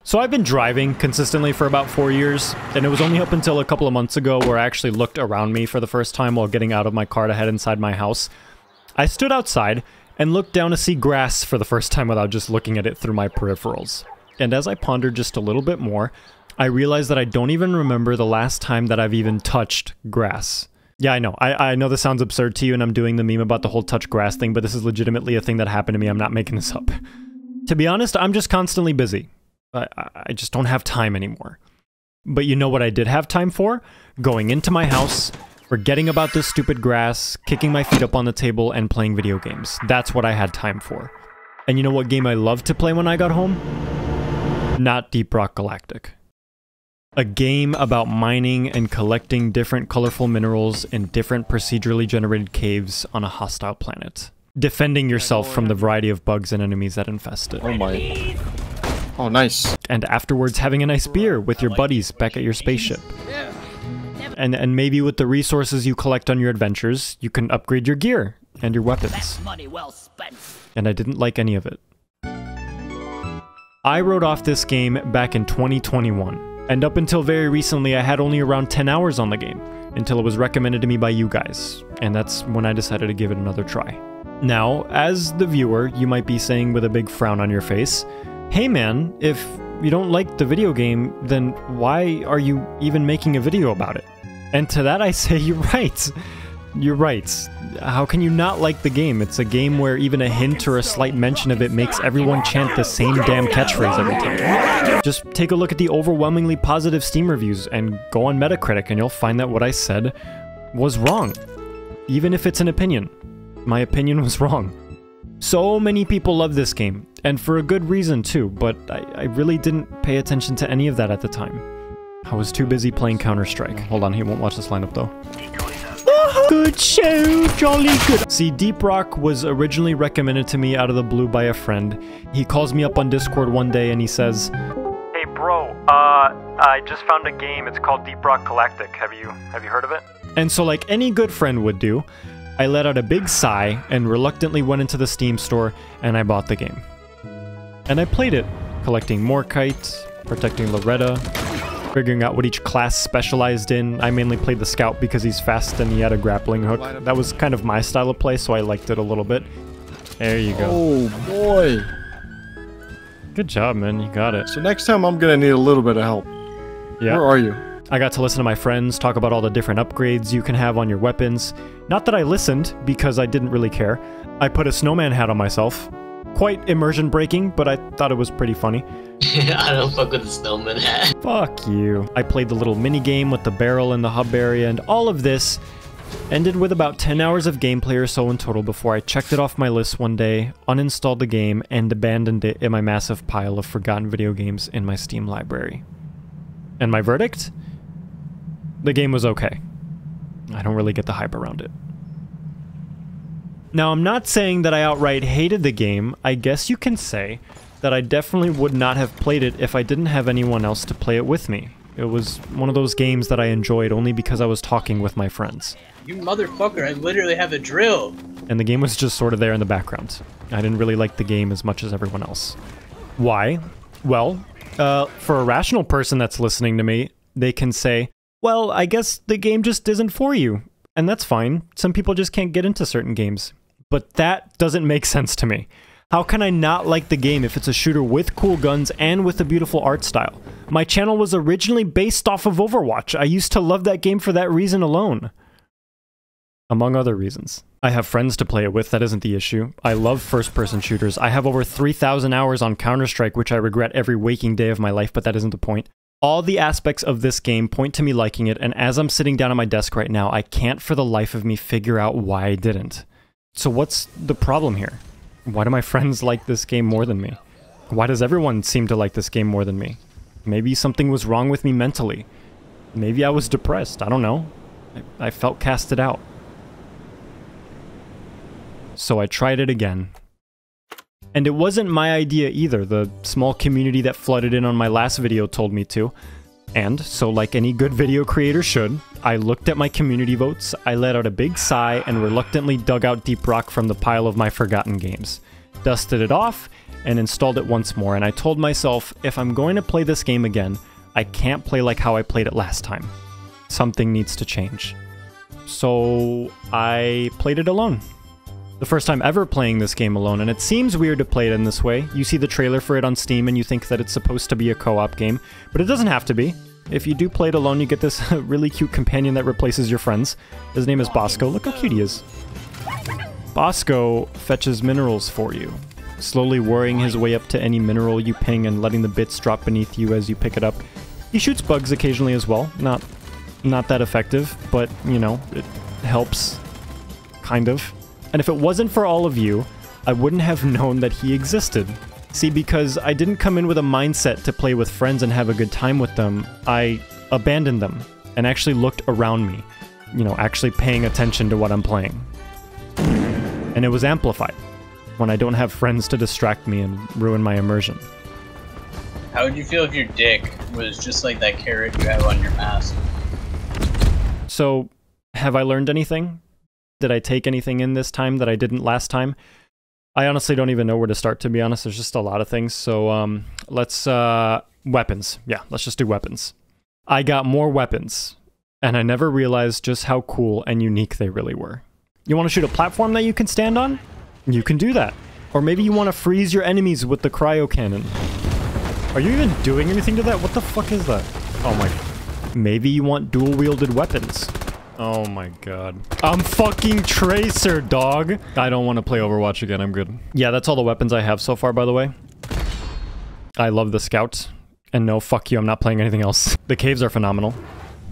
So I've been driving consistently for about 4 years, and it was only up until a couple of months ago where I actually looked around me for the first time while getting out of my car to head inside my house. I stood outside and looked down to see grass for the first time without just looking at it through my peripherals. And as I pondered just a little bit more, I realized that I don't even remember the last time that I've even touched grass. Yeah, I know. I know this sounds absurd to you, and I'm doing the meme about the whole touch grass thing, but this is legitimately a thing that happened to me. I'm not making this up. To be honest, I'm just constantly busy. I just don't have time anymore. But you know what I did have time for? Going into my house, forgetting about this stupid grass, kicking my feet up on the table, and playing video games. That's what I had time for. And you know what game I loved to play when I got home? Not Deep Rock Galactic. A game about mining and collecting different colorful minerals in different procedurally generated caves on a hostile planet. Defending yourself from the variety of bugs and enemies that infest it. Oh my. Oh, nice. And afterwards having a nice beer with your buddies back at your spaceship. And maybe with the resources you collect on your adventures, you can upgrade your gear and your weapons. Money well spent. And I didn't like any of it. I wrote off this game back in 2021. And up until very recently, I had only around 10 hours on the game, until it was recommended to me by you guys. And that's when I decided to give it another try. Now, as the viewer, you might be saying with a big frown on your face, hey man, if you don't like the video game, then why are you even making a video about it? And to that I say, you're right. You're right. How can you not like the game? It's a game where even a hint or a slight mention of it makes everyone chant the same damn catchphrase every time. Just take a look at the overwhelmingly positive Steam reviews and go on Metacritic and you'll find that what I said was wrong. Even if it's an opinion. My opinion was wrong. So many people love this game, and for a good reason too, but I really didn't pay attention to any of that at the time. I was too busy playing Counter-Strike. Hold on, he won't watch this lineup though. Good show, jolly good. See, Deep Rock was originally recommended to me out of the blue by a friend. He calls me up on Discord one day and he says, "Hey bro, I just found a game. It's called Deep Rock Galactic. Have you heard of it?" And so like any good friend would do, I let out a big sigh and reluctantly went into the Steam store and I bought the game. And I played it, collecting Morkite, protecting Loretta, figuring out what each class specialized in. I mainly played the Scout because he's fast and he had a grappling hook. That was kind of my style of play, so I liked it a little bit. There you go. Oh boy. Good job, man. You got it. So next time I'm gonna need a little bit of help. Yeah. Where are you? I got to listen to my friends talk about all the different upgrades you can have on your weapons. Not that I listened, because I didn't really care. I put a snowman hat on myself. Quite immersion breaking, but I thought it was pretty funny. I don't fuck with the snowman hat. Fuck you. I played the little mini game with the barrel in the hub area, and all of this ended with about 10 hours of gameplay or so in total before I checked it off my list one day, uninstalled the game, and abandoned it in my massive pile of forgotten video games in my Steam library. And my verdict? The game was okay. I don't really get the hype around it. Now, I'm not saying that I outright hated the game. I guess you can say that I definitely would not have played it if I didn't have anyone else to play it with me. It was one of those games that I enjoyed only because I was talking with my friends. You motherfucker, I literally have a drill! And the game was just sort of there in the background. I didn't really like the game as much as everyone else. Why? Well, for a rational person that's listening to me, they can say, well, I guess the game just isn't for you. And that's fine. Some people just can't get into certain games. But that doesn't make sense to me. How can I not like the game if it's a shooter with cool guns and with a beautiful art style? My channel was originally based off of Overwatch. I used to love that game for that reason alone. Among other reasons. I have friends to play it with, that isn't the issue. I love first-person shooters. I have over 3,000 hours on Counter-Strike, which I regret every waking day of my life, but that isn't the point. All the aspects of this game point to me liking it, and as I'm sitting down at my desk right now, I can't for the life of me figure out why I didn't. So what's the problem here? Why do my friends like this game more than me? Why does everyone seem to like this game more than me? Maybe something was wrong with me mentally. Maybe I was depressed, I don't know. I felt casted out. So I tried it again. And it wasn't my idea either. The small community that flooded in on my last video told me to. And, so like any good video creator should, I looked at my community votes, I let out a big sigh, and reluctantly dug out Deep Rock from the pile of my forgotten games. Dusted it off, and installed it once more, and I told myself, if I'm going to play this game again, I can't play like how I played it last time. Something needs to change. So I played it alone. The first time ever playing this game alone, and it seems weird to play it in this way. You see the trailer for it on Steam and you think that it's supposed to be a co-op game, but it doesn't have to be. If you do play it alone, you get this really cute companion that replaces your friends. His name is Bosco. Look how cute he is. Bosco fetches minerals for you, slowly worrying his way up to any mineral you ping and letting the bits drop beneath you as you pick it up. He shoots bugs occasionally as well. Not that effective, but, you know, it helps. Kind of. And if it wasn't for all of you, I wouldn't have known that he existed. See, because I didn't come in with a mindset to play with friends and have a good time with them, I abandoned them and actually looked around me, you know, actually paying attention to what I'm playing. And it was amplified when I don't have friends to distract me and ruin my immersion. How would you feel if your dick was just like that carrot you have on your mask? So, have I learned anything? Did I take anything in this time that I didn't last time? I honestly don't even know where to start, to be honest. There's just a lot of things. So, let's, weapons. Yeah, let's just do weapons. I got more weapons, and I never realized just how cool and unique they really were. You want to shoot a platform that you can stand on? You can do that. Or maybe you want to freeze your enemies with the cryo cannon. Are you even doing anything to that? What the fuck is that? Oh my... Maybe you want dual-wielded weapons. Oh my god. I'm fucking Tracer, dog! I don't want to play Overwatch again, I'm good. Yeah, that's all the weapons I have so far, by the way. I love the Scout. And no, fuck you, I'm not playing anything else. The caves are phenomenal.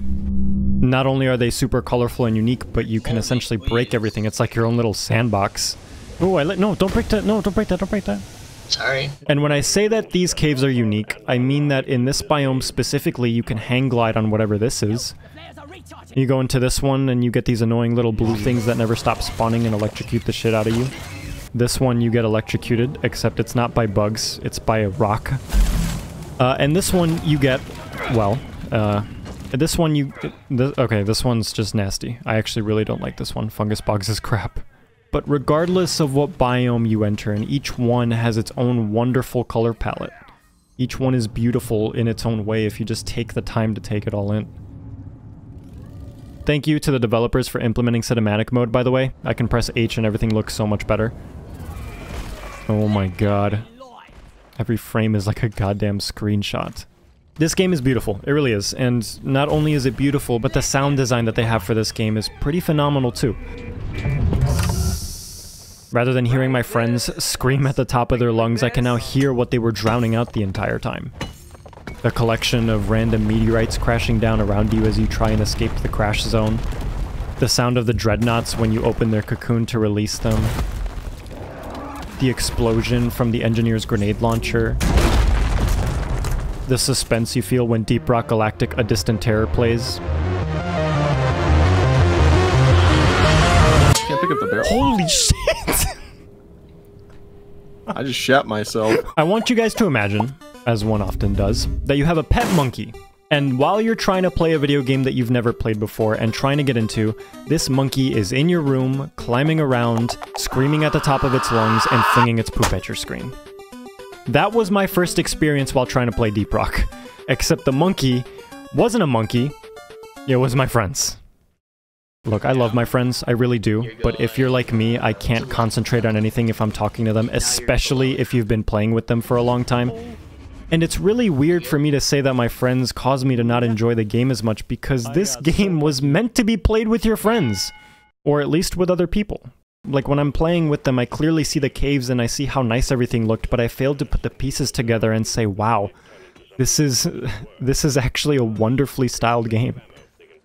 Not only are they super colorful and unique, but you can essentially break everything. It's like your own little sandbox. Oh, no, don't break that. No, don't break that, don't break that. Sorry. And when I say that these caves are unique, I mean that in this biome specifically, you can hang glide on whatever this is. You go into this one and you get these annoying little blue things that never stop spawning and electrocute the shit out of you. This one you get electrocuted, except it's not by bugs, it's by a rock. And this one you get, well, this one you... okay, this one's just nasty. I actually really don't like this one. Fungus bogs is crap. But regardless of what biome you enter in, each one has its own wonderful color palette. Each one is beautiful in its own way if you just take the time to take it all in. Thank you to the developers for implementing cinematic mode, by the way. I can press H and everything looks so much better. Oh my god. Every frame is like a goddamn screenshot. This game is beautiful, it really is, and not only is it beautiful, but the sound design that they have for this game is pretty phenomenal too. Rather than hearing my friends scream at the top of their lungs, I can now hear what they were drowning out the entire time. The collection of random meteorites crashing down around you as you try and escape the crash zone. The sound of the dreadnoughts when you open their cocoon to release them. The explosion from the engineer's grenade launcher. The suspense you feel when Deep Rock Galactic: A Distant Terror plays. Can't pick up the barrel. Holy shit! I just shat myself. I want you guys to imagine, as one often does, that you have a pet monkey. And while you're trying to play a video game that you've never played before and trying to get into, this monkey is in your room, climbing around, screaming at the top of its lungs, and flinging its poop at your screen. That was my first experience while trying to play Deep Rock. Except the monkey wasn't a monkey, it was my friends. Look, I love my friends, I really do, but if you're like me, I can't concentrate on anything if I'm talking to them, especially if you've been playing with them for a long time. And it's really weird for me to say that my friends cause me to not enjoy the game as much because this game was meant to be played with your friends. Or at least with other people. Like when I'm playing with them, I clearly see the caves and I see how nice everything looked, but I failed to put the pieces together and say, wow, this is actually a wonderfully styled game.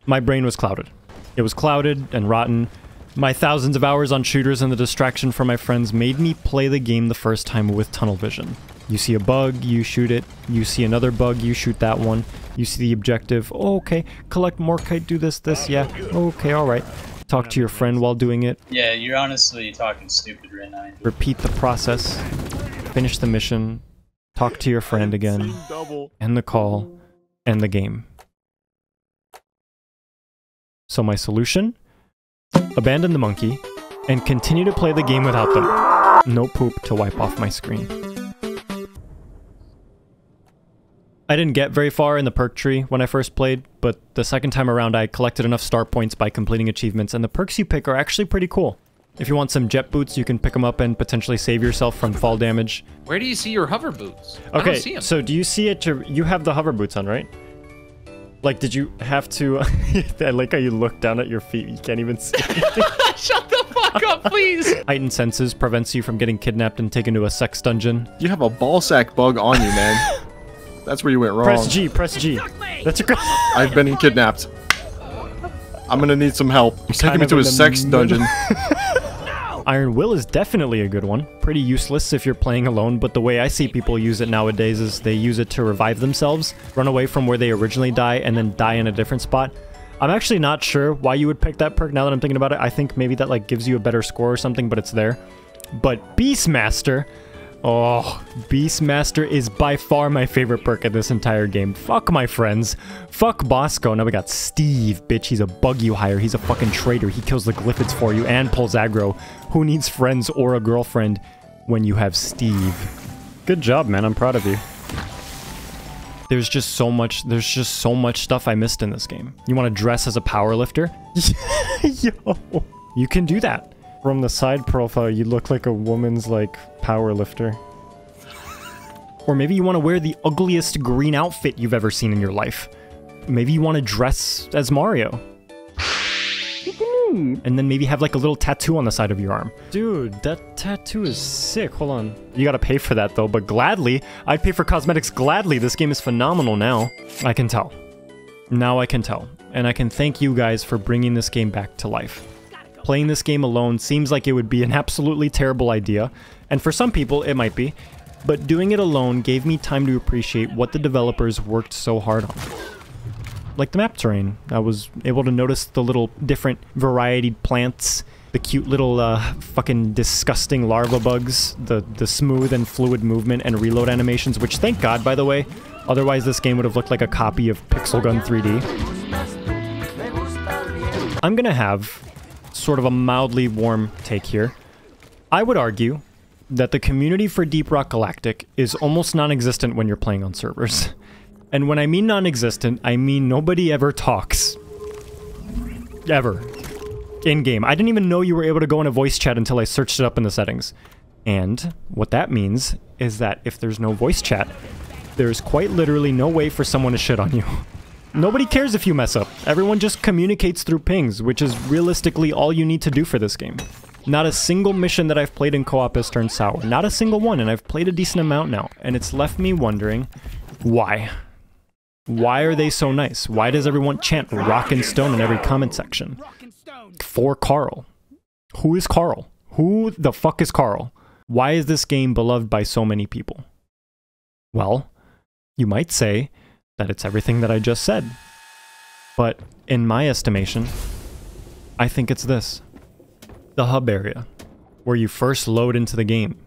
My brain was clouded. It was clouded and rotten. My thousands of hours on shooters and the distraction from my friends made me play the game the first time with tunnel vision. You see a bug, you shoot it. You see another bug, you shoot that one. You see the objective. Oh, okay. Collect more kite, do this, yeah. Okay, alright. Talk to your friend while doing it. Yeah, you're honestly talking stupid right now. Repeat the process. Finish the mission. Talk to your friend again. End the call. End the game. So my solution? Abandon the monkey, and continue to play the game without them. No poop to wipe off my screen. I didn't get very far in the perk tree when I first played, but the second time around I collected enough star points by completing achievements, and the perks you pick are actually pretty cool. If you want some jet boots, you can pick them up and potentially save yourself from fall damage. Where do you see your hover boots? I don't see Okay, 'em. so do you see it? You have the hover boots on, right? Like, did you have to... I like how you look down at your feet. You can't even see. Shut the fuck up, please! Heightened senses prevents you from getting kidnapped and taken to a sex dungeon. You have a ballsack bug on you, man. That's where you went wrong. Press G, press G. That's your... I've been kidnapped. I'm gonna need some help. He's taking kind me of to a in the sex middle. dungeon. Iron Will is definitely a good one. Pretty useless if you're playing alone, but the way I see people use it nowadays is they use it to revive themselves, run away from where they originally die, and then die in a different spot. I'm actually not sure why you would pick that perk now that I'm thinking about it. I think maybe that like gives you a better score or something, but it's there. But Beastmaster... Oh, Beastmaster is by far my favorite perk in this entire game. Fuck my friends. Fuck Bosco. Now we got Steve, bitch. He's a bug you hire. He's a fucking traitor. He kills the Glyphids for you and pulls aggro. Who needs friends or a girlfriend when you have Steve? Good job, man. I'm proud of you. There's just so much stuff I missed in this game. You want to dress as a powerlifter? Yo. You can do that. From the side profile, you look like a woman's, like, power lifter. Or maybe you want to wear the ugliest green outfit you've ever seen in your life. Maybe you want to dress as Mario. And then maybe have, like, a little tattoo on the side of your arm. Dude, that tattoo is sick. Hold on. You gotta pay for that, though, but gladly. I'd pay for cosmetics gladly. This game is phenomenal now. I can tell. Now I can tell. And I can thank you guys for bringing this game back to life. Playing this game alone seems like it would be an absolutely terrible idea, and for some people it might be, but doing it alone gave me time to appreciate what the developers worked so hard on. Like the map terrain, I was able to notice the little different variety plants, the cute little fucking disgusting larva bugs, the smooth and fluid movement and reload animations, which thank God, by the way, otherwise this game would have looked like a copy of Pixel Gun 3D. I'm gonna have sort of a mildly warm take here. I would argue that the community for Deep Rock Galactic is almost non-existent when you're playing on servers. And when I mean non-existent, I mean nobody ever talks. Ever. In-game. I didn't even know you were able to go in a voice chat until I searched it up in the settings. And what that means is that if there's no voice chat, there's quite literally no way for someone to shit on you. Nobody cares if you mess up. Everyone just communicates through pings, which is realistically all you need to do for this game. Not a single mission that I've played in co-op has turned sour. Not a single one, and I've played a decent amount now. And it's left me wondering, why? Why are they so nice? Why does everyone chant rock and stone in every comment section? For Carl. Who is Carl? Who the fuck is Carl? Why is this game beloved by so many people? Well, you might say that it's everything that I just said. But in my estimation, I think it's this. The hub area, where you first load into the game.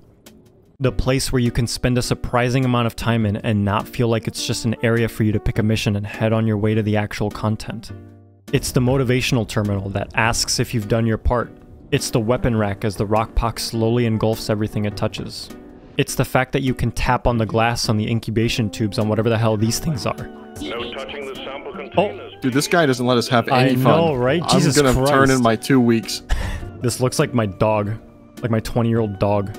The place where you can spend a surprising amount of time in and not feel like it's just an area for you to pick a mission and head on your way to the actual content. It's the motivational terminal that asks if you've done your part. It's the weapon rack as the rock pox slowly engulfs everything it touches. It's the fact that you can tap on the glass on the incubation tubes on whatever the hell these things are. No touching the sample containers. Dude, this guy doesn't let us have any fun. I know, right? Jesus I'm gonna Christ. turn in my 2 weeks. This looks like my dog. Like my 20-year-old dog.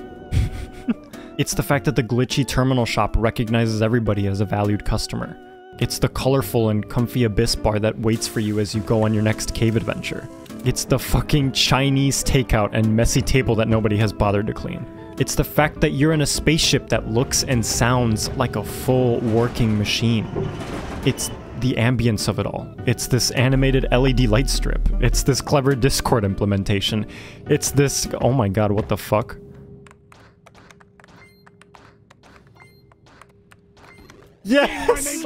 It's the fact that the glitchy terminal shop recognizes everybody as a valued customer. It's the colorful and comfy abyss bar that waits for you as you go on your next cave adventure. It's the fucking Chinese takeout and messy table that nobody has bothered to clean. It's the fact that you're in a spaceship that looks and sounds like a full working machine. It's the ambience of it all. It's this animated LED light strip. It's this clever Discord implementation. It's this... Oh my god, what the fuck? Yes!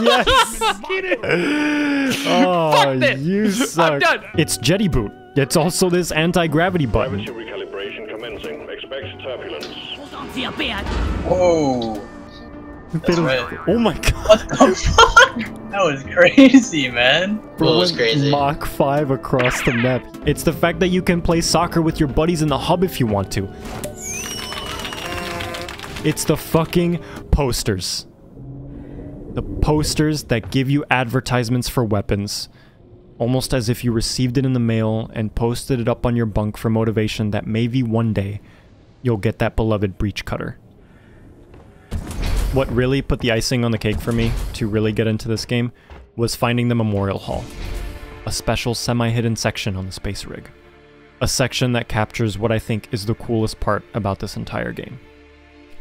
Yes! Oh, Fuck this! you suck. I'm done. It's Jetty Boot. It's also this anti-gravity button. Gravity recalibration commencing. Expect turbulence. Whoa. That's right. Oh my god. What the fuck? That was crazy, man. Well, it was crazy. Mach 5 across the map. It's the fact that you can play soccer with your buddies in the hub if you want to. It's the fucking posters. The posters that give you advertisements for weapons, almost as if you received it in the mail and posted it up on your bunk for motivation that maybe one day you'll get that beloved breech cutter. What really put the icing on the cake for me to really get into this game was finding the Memorial Hall, a special semi-hidden section on the space rig. A section that captures what I think is the coolest part about this entire game.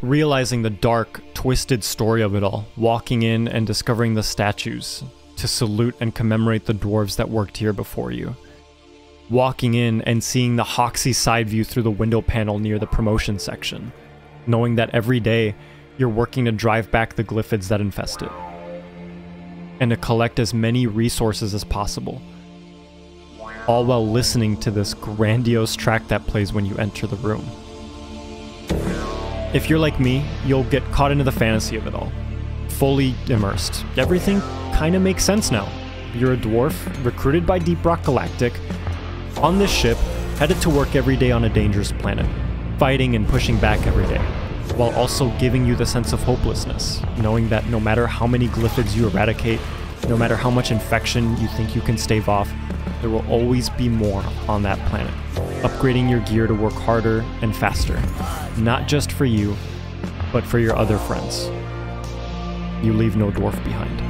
Realizing the dark, twisted story of it all, walking in and discovering the statues to salute and commemorate the dwarves that worked here before you. Walking in and seeing the Hoxie side view through the window panel near the promotion section, knowing that every day you're working to drive back the glyphids that infest it, and to collect as many resources as possible, all while listening to this grandiose track that plays when you enter the room. If you're like me, you'll get caught into the fantasy of it all, fully immersed. Everything kind of makes sense now. You're a dwarf, recruited by Deep Rock Galactic, on this ship, headed to work every day on a dangerous planet, fighting and pushing back every day, while also giving you the sense of hopelessness, knowing that no matter how many glyphids you eradicate, no matter how much infection you think you can stave off, there will always be more on that planet, upgrading your gear to work harder and faster, not just for you, but for your other friends. You leave no dwarf behind.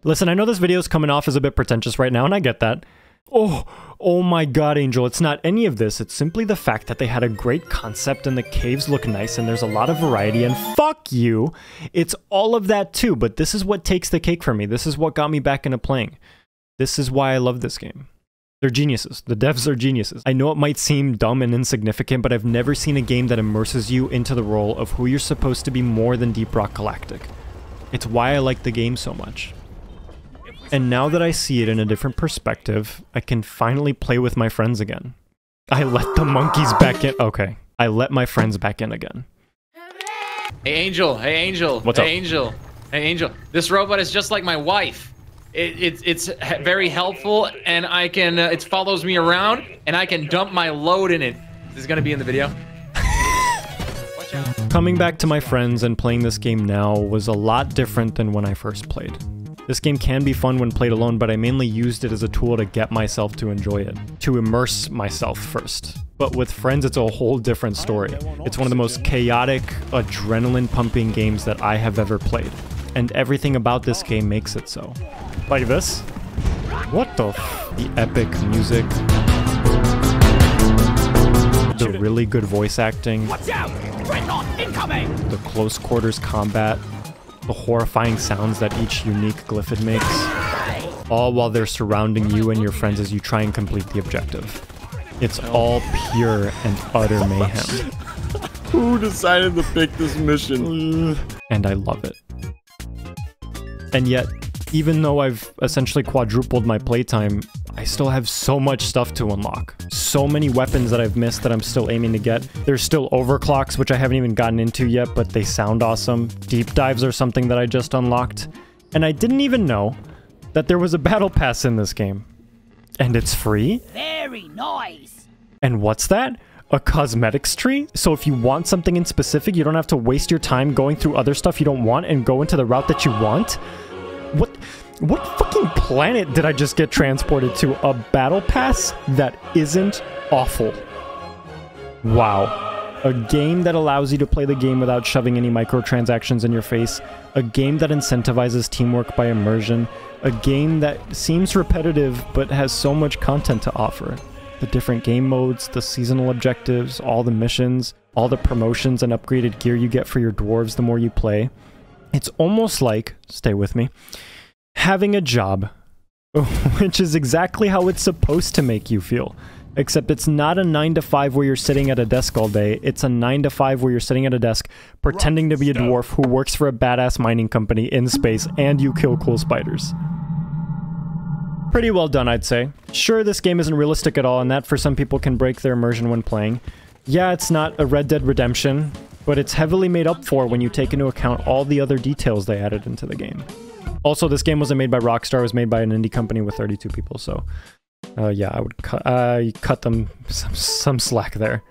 Listen, I know this video is coming off as a bit pretentious right now, and I get that. Oh my god, Angyl, it's not any of this. It's simply the fact that they had a great concept and the caves look nice and there's a lot of variety, and fuck you, it's all of that too, but this is what takes the cake for me. This is what got me back into playing. This is why I love this game. They're geniuses. The devs are geniuses. I know it might seem dumb and insignificant, but I've never seen a game that immerses you into the role of who you're supposed to be more than Deep Rock Galactic. It's why I like the game so much. And now that I see it in a different perspective, I can finally play with my friends again. I let the monkeys back in. Okay. I let my friends back in again. Hey, Angyl. Hey, Angyl. What's up? Hey, Angyl. Hey, Angyl. This robot is just like my wife. It's very helpful, and I can, it follows me around, and I can dump my load in it. This is going to be in the video. Watch out. Coming back to my friends and playing this game now was a lot different than when I first played. This game can be fun when played alone, but I mainly used it as a tool to get myself to enjoy it, to immerse myself first. But with friends, it's a whole different story. It's one of the most chaotic, adrenaline-pumping games that I have ever played. And everything about this game makes it so. Like this? What the f? The epic music. The really good voice acting. Watch out! Dreadnought incoming! The close quarters combat. The horrifying sounds that each unique glyphid makes, all while they're surrounding you and your friends as you try and complete the objective. It's all pure and utter mayhem. Who decided to pick this mission? And I love it. And yet, even though I've essentially quadrupled my playtime, I still have so much stuff to unlock. So many weapons that I've missed that I'm still aiming to get. There's still overclocks, which I haven't even gotten into yet, but they sound awesome. Deep dives are something that I just unlocked. And I didn't even know that there was a battle pass in this game. And it's free? Very nice! And what's that? A cosmetics tree? So if you want something in specific, you don't have to waste your time going through other stuff you don't want and go into the route that you want? What fucking planet did I just get transported to? A battle pass that isn't awful. Wow. A game that allows you to play the game without shoving any microtransactions in your face. A game that incentivizes teamwork by immersion. A game that seems repetitive but has so much content to offer. The different game modes, the seasonal objectives, all the missions, all the promotions and upgraded gear you get for your dwarves the more you play. It's almost like, stay with me, having a job, which is exactly how it's supposed to make you feel. Except it's not a 9-to-5 where you're sitting at a desk all day. It's a 9-to-5 where you're sitting at a desk pretending to be a dwarf who works for a badass mining company in space and you kill cool spiders. Pretty well done, I'd say. Sure, this game isn't realistic at all, and that for some people can break their immersion when playing. Yeah, it's not a Red Dead Redemption, but it's heavily made up for when you take into account all the other details they added into the game. Also, this game wasn't made by Rockstar, it was made by an indie company with 32 people, so... yeah, I would cut them some slack there.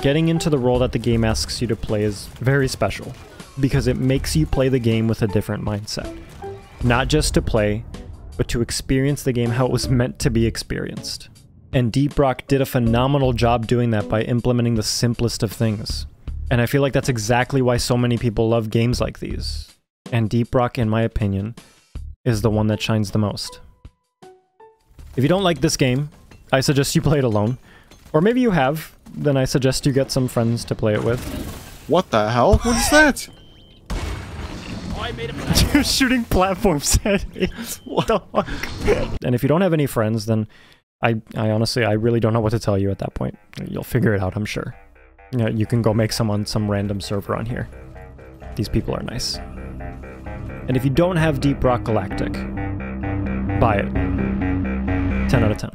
Getting into the role that the game asks you to play is very special, because it makes you play the game with a different mindset. Not just to play, but to experience the game how it was meant to be experienced. And Deep Rock did a phenomenal job doing that by implementing the simplest of things. And I feel like that's exactly why so many people love games like these. And Deep Rock, in my opinion, is the one that shines the most. If you don't like this game, I suggest you play it alone. Or maybe you have, then I suggest you get some friends to play it with. What the hell? What is that? You're shooting platforms at it. What the fuck? And if you don't have any friends, then I honestly, I really don't know what to tell you at that point. You'll figure it out, I'm sure. You know, you can go make some on some random server on here. These people are nice. And if you don't have Deep Rock Galactic, buy it. 10 out of 10.